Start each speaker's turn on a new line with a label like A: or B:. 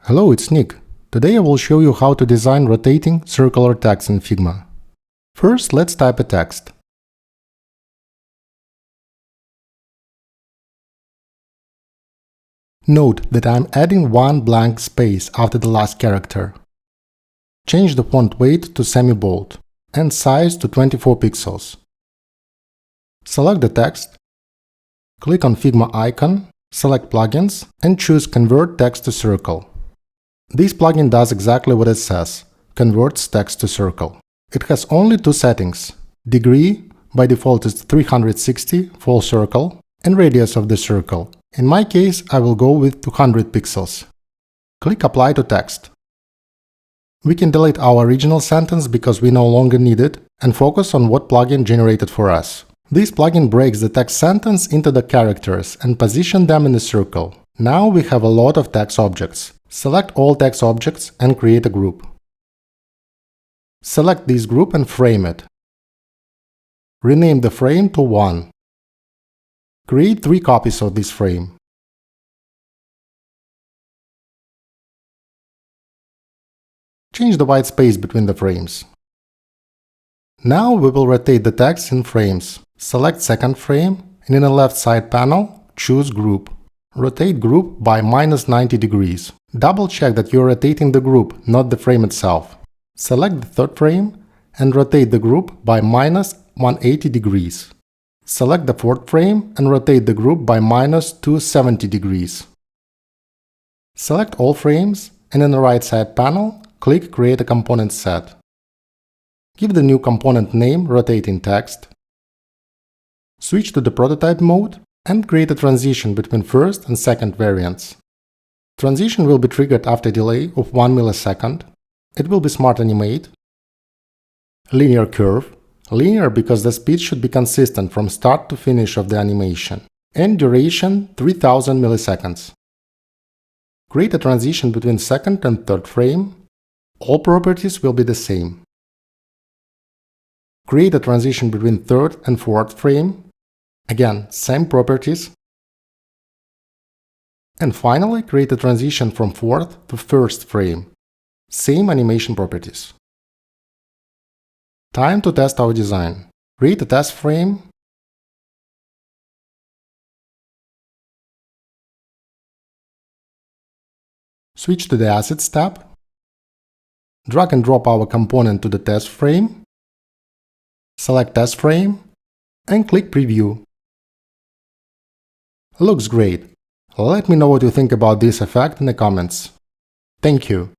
A: Hello, it's Nick. Today I will show you how to design rotating circular text in Figma. First, let's type a text. Note that I'm adding one blank space after the last character. Change the font weight to semi-bold and size to 24 pixels. Select the text, click on Figma icon, select Plugins and choose Convert Text to Circle. This plugin does exactly what it says, converts text to circle. It has only two settings. Degree, by default is 360, full circle, and radius of the circle. In my case, I will go with 200 pixels. Click Apply to Text. We can delete our original sentence because we no longer need it and focus on what plugin generated for us. This plugin breaks the text sentence into the characters and positions them in a circle. Now we have a lot of text objects. Select all text objects and create a group. Select this group and frame it. Rename the frame to 1. Create 3 copies of this frame. Change the white space between the frames. Now we will rotate the text in frames. Select second frame and in the left side panel, choose Group. Rotate group by -90 degrees. Double check that you're rotating the group, not the frame itself. Select the third frame and rotate the group by -180 degrees. Select the fourth frame and rotate the group by -270 degrees. Select all frames and in the right side panel, click Create a Component Set. Give the new component name Rotating Text. Switch to the prototype mode and create a transition between first and second variants. Transition will be triggered after a delay of 1 millisecond. It will be smart animate. Linear curve. Linear because the speed should be consistent from start to finish of the animation. And duration 3000 milliseconds. Create a transition between second and third frame. All properties will be the same. Create a transition between third and fourth frame. Again, same properties. And finally, create a transition from fourth to first frame. Same animation properties. Time to test our design. Create a test frame. Switch to the Assets tab. Drag and drop our component to the test frame. Select Test Frame and click Preview. Looks great. Let me know what you think about this effect in the comments. Thank you.